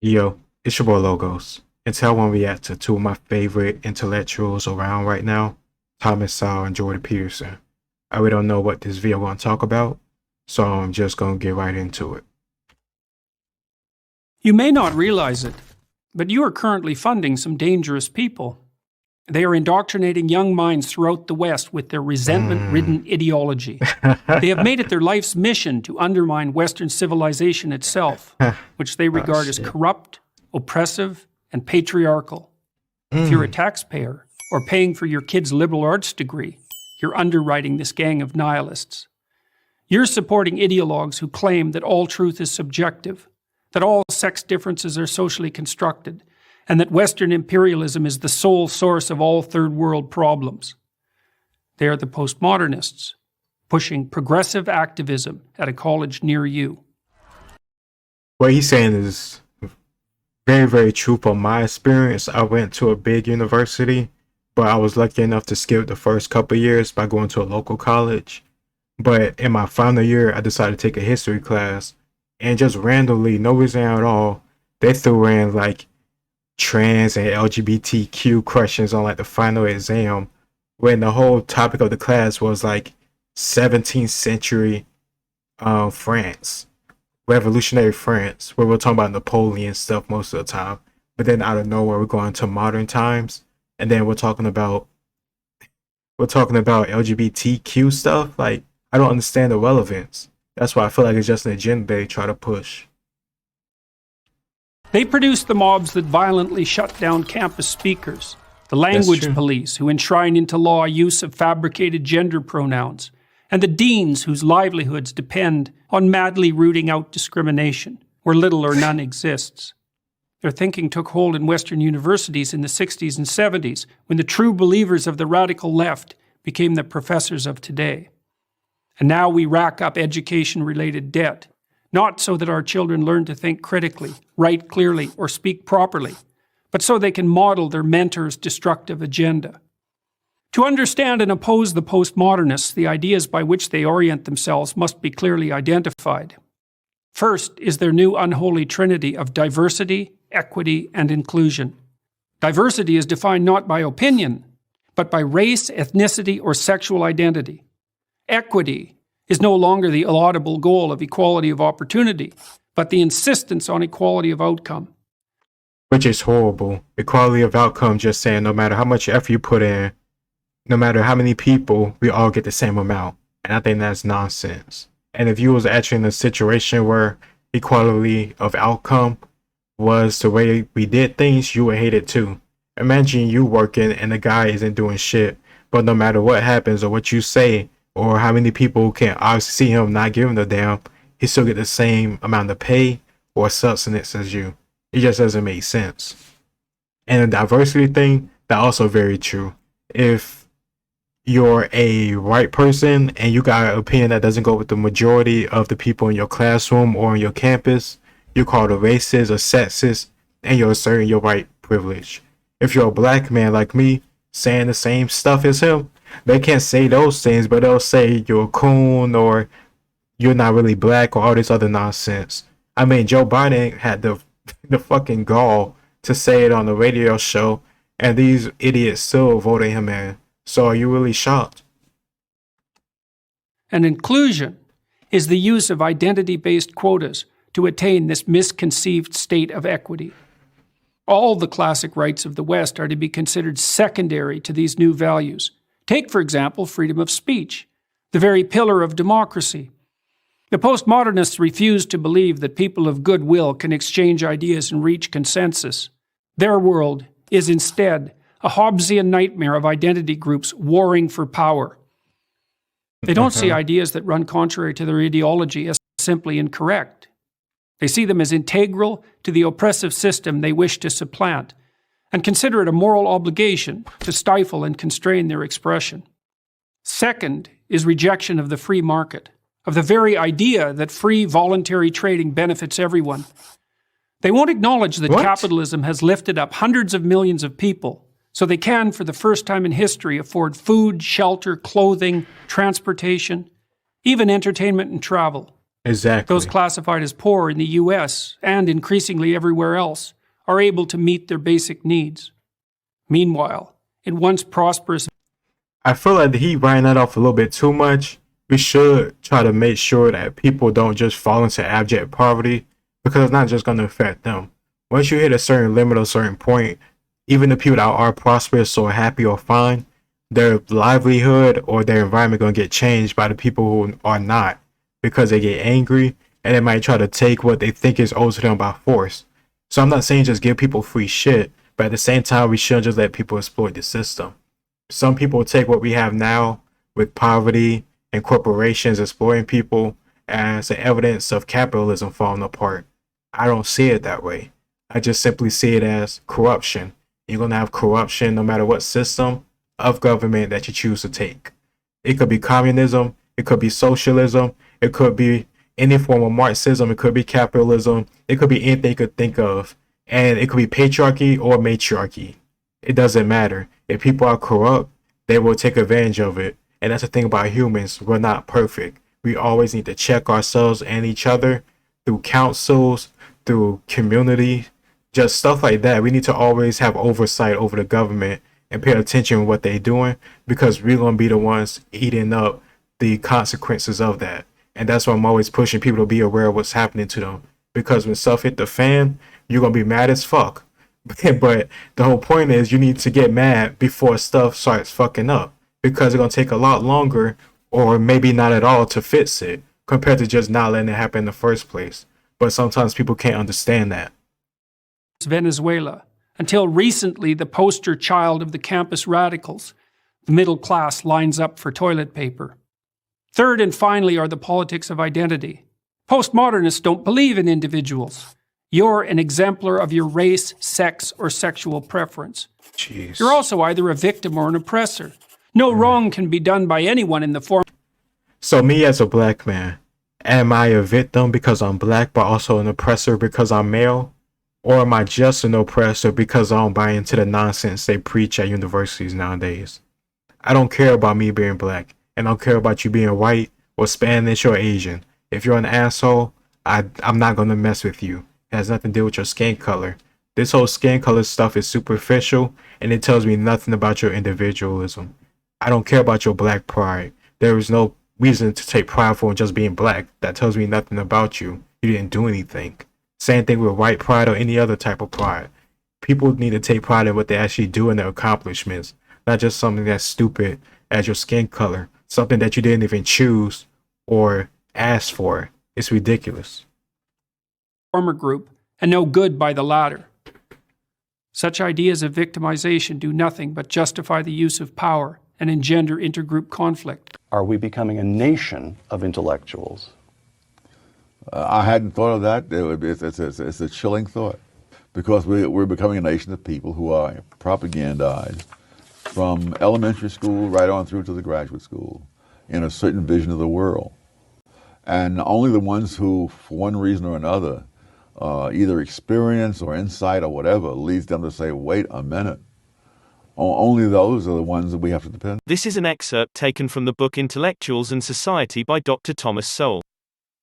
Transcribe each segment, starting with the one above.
Yo, it's your boy Logos. And tell one react to two of my favorite intellectuals around right now, Thomas Sowell and Jordan Peterson. I really don't know what this video gonna talk about, so I'm just gonna get right into it. You may not realize it, but you are currently funding some dangerous people. They are indoctrinating young minds throughout the West with their resentment-ridden ideology. They have made it their life's mission to undermine Western civilization itself, which they regard as corrupt, oppressive, and patriarchal. If you're a taxpayer or paying for your kid's liberal arts degree, you're underwriting this gang of nihilists. You're supporting ideologues who claim that all truth is subjective, that all sex differences are socially constructed, and that Western imperialism is the sole source of all third world problems. They are the postmodernists, pushing progressive activism at a college near you. What he's saying is very, very true from my experience. I went to a big university, but I was lucky enough to skip the first couple years by going to a local college. But in my final year, I decided to take a history class, and just randomly, no reason at all, they threw in like trans and LGBTQ questions on like the final exam, when the whole topic of the class was like 17th century France, revolutionary France, where we're talking about Napoleon stuff most of the time. But then out of nowhere, we're going to modern times, and then we're talking about LGBTQ stuff. Like, I don't understand the relevance. That's why I feel like it's just an agenda they try to push. They produce the mobs that violently shut down campus speakers, the language police who enshrine into law use of fabricated gender pronouns, and the deans whose livelihoods depend on madly rooting out discrimination, where little or none exists. Their thinking took hold in Western universities in the 60s and 70s, when the true believers of the radical left became the professors of today. And now we rack up education-related debt, not so that our children learn to think critically, write clearly, or speak properly, but so they can model their mentors' destructive agenda. To understand and oppose the postmodernists, the ideas by which they orient themselves must be clearly identified. First is their new unholy trinity of diversity, equity, and inclusion. Diversity is defined not by opinion, but by race, ethnicity, or sexual identity. Equity is no longer the laudable goal of equality of opportunity, but the insistence on equality of outcome. Which is horrible. Equality of outcome, just saying no matter how much effort you put in, no matter how many people, we all get the same amount. And I think that's nonsense. And if you was actually in a situation where equality of outcome was the way we did things, you would hate it too. Imagine you working and the guy isn't doing shit, but no matter what happens or what you say, or how many people can obviously see him not giving a damn, he still get the same amount of pay or sustenance as you. It just doesn't make sense. And the diversity thing, that also very true. If you're a white person and you got an opinion that doesn't go with the majority of the people in your classroom or on your campus, you're called a racist or sexist, and you're asserting your white privilege. If you're a black man like me, saying the same stuff as him, they can't say those things, but they'll say you're a coon or you're not really black or all this other nonsense. I mean, Joe Biden had the fucking gall to say it on the radio show, and these idiots still voted him in. So are you really shocked? And inclusion is the use of identity-based quotas to attain this misconceived state of equity. All the classic rights of the West are to be considered secondary to these new values. Take, for example, freedom of speech, the very pillar of democracy. The postmodernists refuse to believe that people of goodwill can exchange ideas and reach consensus. Their world is instead a Hobbesian nightmare of identity groups warring for power. They don't see ideas that run contrary to their ideology as simply incorrect. They see them as integral to the oppressive system they wish to supplant, and consider it a moral obligation to stifle and constrain their expression. Second is rejection of the free market, of the very idea that free voluntary trading benefits everyone. They won't acknowledge that capitalism has lifted up hundreds of millions of people, so they can, for the first time in history, afford food, shelter, clothing, transportation, even entertainment and travel. Exactly. Those classified as poor in the US and increasingly everywhere else are able to meet their basic needs. Meanwhile, in once prosperous, I feel like he ran that off a little bit too much. We should try to make sure that people don't just fall into abject poverty, because it's not just going to affect them. Once you hit a certain limit or a certain point, even the people that are prosperous or happy or fine, their livelihood or their environment going to get changed by the people who are not, because they get angry and they might try to take what they think is owed to them by force. So I'm not saying just give people free shit, but at the same time, we shouldn't just let people exploit the system. Some people take what we have now with poverty and corporations exploiting people as an evidence of capitalism falling apart. I don't see it that way. I just simply see it as corruption. You're going to have corruption no matter what system of government that you choose to take. It could be communism, it could be socialism, it could be any form of Marxism, it could be capitalism, it could be anything you could think of. And it could be patriarchy or matriarchy. It doesn't matter. If people are corrupt, they will take advantage of it. And that's the thing about humans. We're not perfect. We always need to check ourselves and each other through councils, through community, just stuff like that. We need to always have oversight over the government and pay attention to what they're doing, because we're going to be the ones eating up the consequences of that. And that's why I'm always pushing people to be aware of what's happening to them. Because when stuff hit the fan, you're going to be mad as fuck. But the whole point is you need to get mad before stuff starts fucking up, because it's going to take a lot longer, or maybe not at all, to fix it, compared to just not letting it happen in the first place. But sometimes people can't understand that. Venezuela, until recently the poster child of the campus radicals, the middle class lines up for toilet paper. Third and finally are the politics of identity. Postmodernists don't believe in individuals. You're an exemplar of your race, sex, or sexual preference. Jeez. You're also either a victim or an oppressor. No wrong can be done by anyone in the form. So me as a black man, am I a victim because I'm black, but also an oppressor because I'm male? Or am I just an oppressor because I don't buy into the nonsense they preach at universities nowadays? I don't care about me being black, and I don't care about you being white or Spanish or Asian. If you're an asshole, I'm not going to mess with you. It has nothing to do with your skin color. This whole skin color stuff is superficial, and it tells me nothing about your individualism. I don't care about your black pride. There is no reason to take pride for just being black. That tells me nothing about you. You didn't do anything. Same thing with white pride or any other type of pride. People need to take pride in what they actually do in their accomplishments, not just something that's stupid as your skin color, something that you didn't even choose or ask for. It's ridiculous. Former group and no good by the latter. Such ideas of victimization do nothing but justify the use of power and engender intergroup conflict. Are we becoming a nation of intellectuals? I hadn't thought of that. It's a chilling thought, because we're becoming a nation of people who are propagandized from elementary school right on through to the graduate school in a certain vision of the world. And only the ones who, for one reason or another, either experience or insight or whatever, leads them to say, wait a minute. Only those are the ones that we have to depend on. This is an excerpt taken from the book Intellectuals and Society by Dr. Thomas Sowell.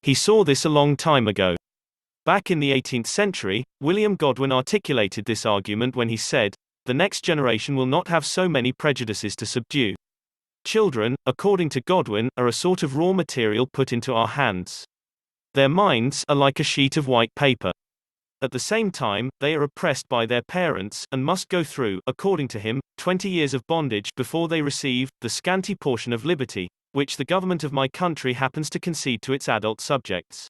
He saw this a long time ago. Back in the 18th century, William Godwin articulated this argument when he said, "The next generation will not have so many prejudices to subdue. Children, according to Godwin, are a sort of raw material put into our hands. Their minds are like a sheet of white paper. At the same time, they are oppressed by their parents, and must go through, according to him, 20 years of bondage before they receive the scanty portion of liberty, which the government of my country happens to concede to its adult subjects."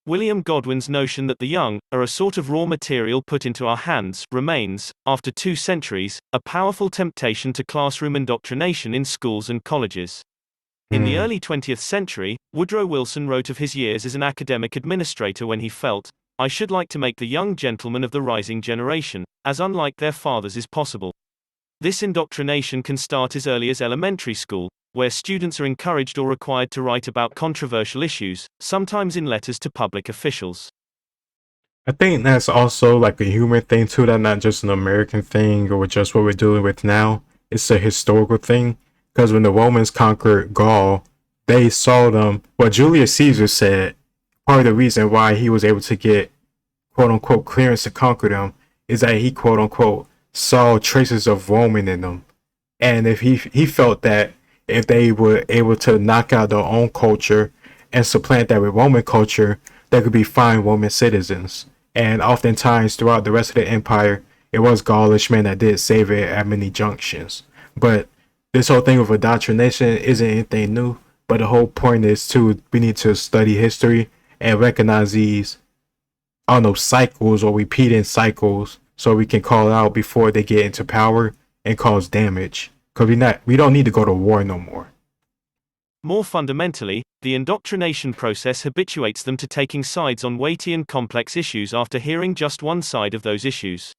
William Godwin's notion that the young are a sort of raw material put into our hands remains, after 2 centuries, a powerful temptation to classroom indoctrination in schools and colleges. In the early 20th century, Woodrow Wilson wrote of his years as an academic administrator when he felt, "I should like to make the young gentlemen of the rising generation as unlike their fathers as possible." This indoctrination can start as early as elementary school, where students are encouraged or required to write about controversial issues, sometimes in letters to public officials. I think that's also like a human thing too, that's not just an American thing or just what we're dealing with now. It's a historical thing, because when the Romans conquered Gaul, they saw them, what Julius Caesar said, part of the reason why he was able to get quote unquote clearance to conquer them is that he quote unquote saw traces of Roman in them. And if he felt that if they were able to knock out their own culture and supplant that with Roman culture, they could be fine Roman citizens. And oftentimes throughout the rest of the empire, it was Gaulish men that did save it at many junctions. But this whole thing of indoctrination isn't anything new. But the whole point is we need to study history and recognize these, I don't know, cycles or repeating cycles so we can call out before they get into power and cause damage. Because we don't need to go to war no more. More fundamentally, the indoctrination process habituates them to taking sides on weighty and complex issues after hearing just one side of those issues.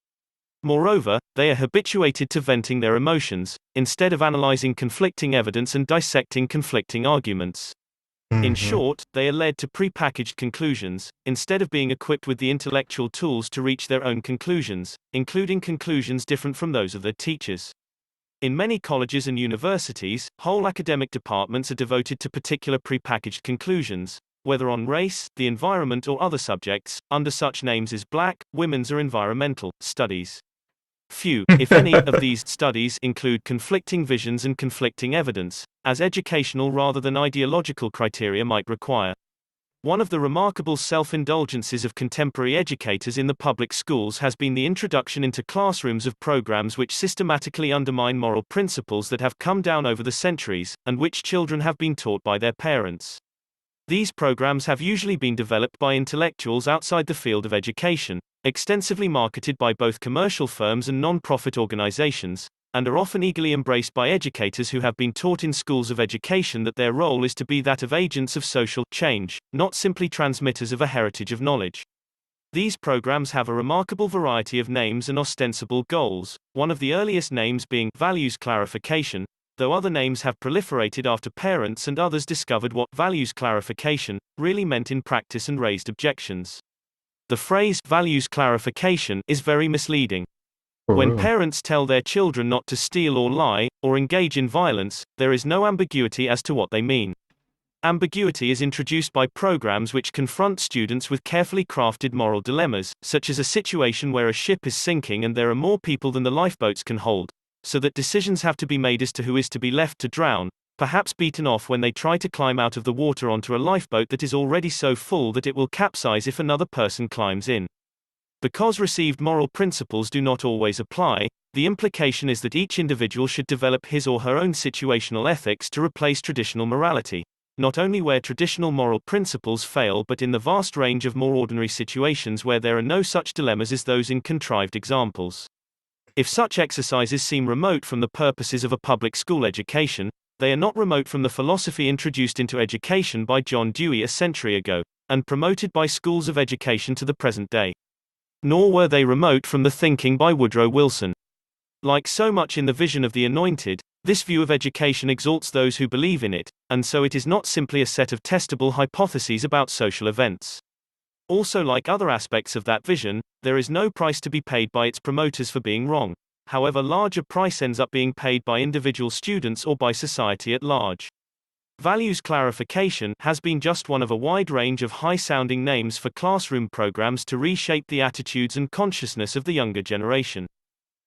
Moreover, they are habituated to venting their emotions, instead of analyzing conflicting evidence and dissecting conflicting arguments. In short, they are led to prepackaged conclusions, instead of being equipped with the intellectual tools to reach their own conclusions, including conclusions different from those of their teachers. In many colleges and universities, whole academic departments are devoted to particular prepackaged conclusions, whether on race, the environment, or other subjects, under such names as Black, women's, or environmental studies. Few, if any, of these studies include conflicting visions and conflicting evidence, as educational rather than ideological criteria might require. One of the remarkable self-indulgences of contemporary educators in the public schools has been the introduction into classrooms of programs which systematically undermine moral principles that have come down over the centuries, and which children have been taught by their parents. These programs have usually been developed by intellectuals outside the field of education, extensively marketed by both commercial firms and non-profit organizations, and are often eagerly embraced by educators who have been taught in schools of education that their role is to be that of agents of social change, not simply transmitters of a heritage of knowledge. These programs have a remarkable variety of names and ostensible goals, one of the earliest names being values clarification, though other names have proliferated after parents and others discovered what values clarification really meant in practice and raised objections. The phrase values clarification is very misleading. When parents tell their children not to steal or lie, or engage in violence, there is no ambiguity as to what they mean. Ambiguity is introduced by programs which confront students with carefully crafted moral dilemmas, such as a situation where a ship is sinking and there are more people than the lifeboats can hold, so that decisions have to be made as to who is to be left to drown, perhaps beaten off when they try to climb out of the water onto a lifeboat that is already so full that it will capsize if another person climbs in. Because received moral principles do not always apply, the implication is that each individual should develop his or her own situational ethics to replace traditional morality, not only where traditional moral principles fail but in the vast range of more ordinary situations where there are no such dilemmas as those in contrived examples. If such exercises seem remote from the purposes of a public school education, they are not remote from the philosophy introduced into education by John Dewey a century ago, and promoted by schools of education to the present day. Nor were they remote from the thinking by Woodrow Wilson. Like so much in the vision of the Anointed, this view of education exalts those who believe in it, and so it is not simply a set of testable hypotheses about social events. Also, like other aspects of that vision, there is no price to be paid by its promoters for being wrong. However, larger price ends up being paid by individual students or by society at large. Values clarification has been just one of a wide range of high-sounding names for classroom programs to reshape the attitudes and consciousness of the younger generation.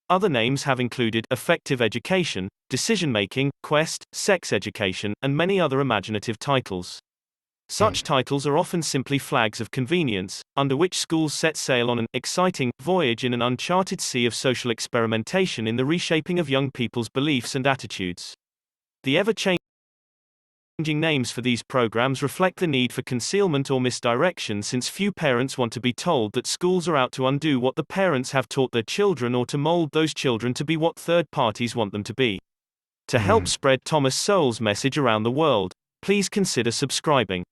Other names have included effective education, decision-making, quest, sex education, and many other imaginative titles. Such titles are often simply flags of convenience, under which schools set sail on an exciting voyage in an uncharted sea of social experimentation in the reshaping of young people's beliefs and attitudes. The ever-changing names for these programs reflect the need for concealment or misdirection, since few parents want to be told that schools are out to undo what the parents have taught their children or to mold those children to be what third parties want them to be. To help spread Thomas Sowell's message around the world, please consider subscribing.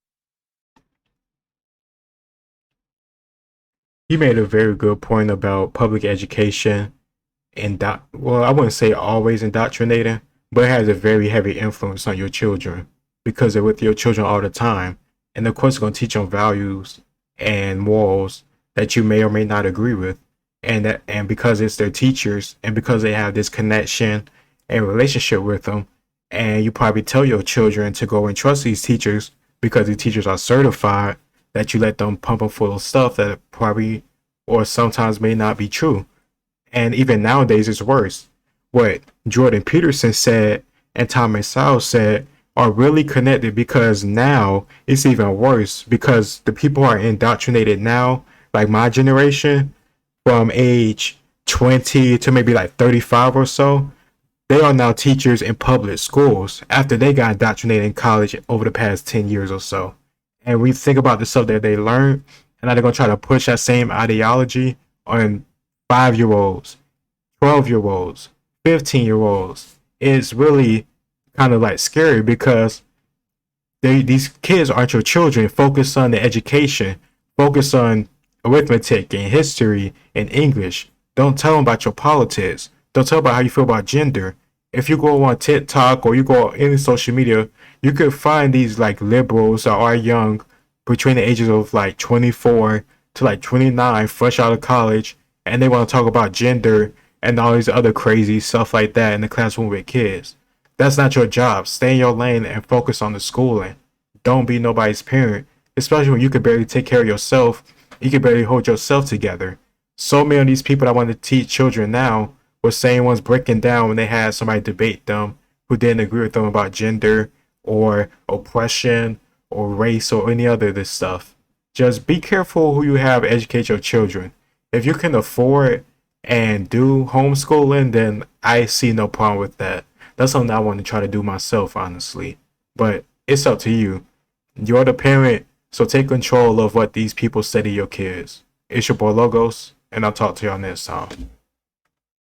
You made a very good point about public education and well, I wouldn't say always indoctrinating, but it has a very heavy influence on your children because they're with your children all the time. And of course, it's going to teach them values and morals that you may or may not agree with. And because it's their teachers and because they have this connection and relationship with them, and you probably tell your children to go and trust these teachers because these teachers are certified, that you let them pump them full of stuff that probably or sometimes may not be true. And even nowadays it's worse. What Jordan Peterson said and Thomas Sowell said are really connected, because now it's even worse because the people who are indoctrinated now, like my generation, from age 20 to maybe like 35 or so, they are now teachers in public schools after they got indoctrinated in college over the past 10 years or so. And we think about the stuff that they learned, and now they're going to try to push that same ideology on 5-year-olds, 12-year-olds, 15-year-olds. It's really kind of like scary because these kids aren't your children. Focus on the education, focus on arithmetic and history and English. Don't tell them about your politics. Don't tell them about how you feel about gender. If you go on TikTok or you go on any social media, you could find these like liberals that are young, between the ages of like 24 to like 29, fresh out of college, and they want to talk about gender and all these other crazy stuff like that in the classroom with kids. That's not your job. Stay in your lane and focus on the schooling. Don't be nobody's parent, especially when you can barely take care of yourself. You can barely hold yourself together. So many of these people that want to teach children now were same ones breaking down when they had somebody debate them who didn't agree with them about gender or oppression or race or any other of this stuff. Just be careful who you have educate your children. If you can afford and do homeschooling, then I see no problem with that. That's something I want to try to do myself, honestly. But it's up to you. You're the parent, so take control of what these people say to your kids. It's your boy Logos, and I'll talk to y'all next time.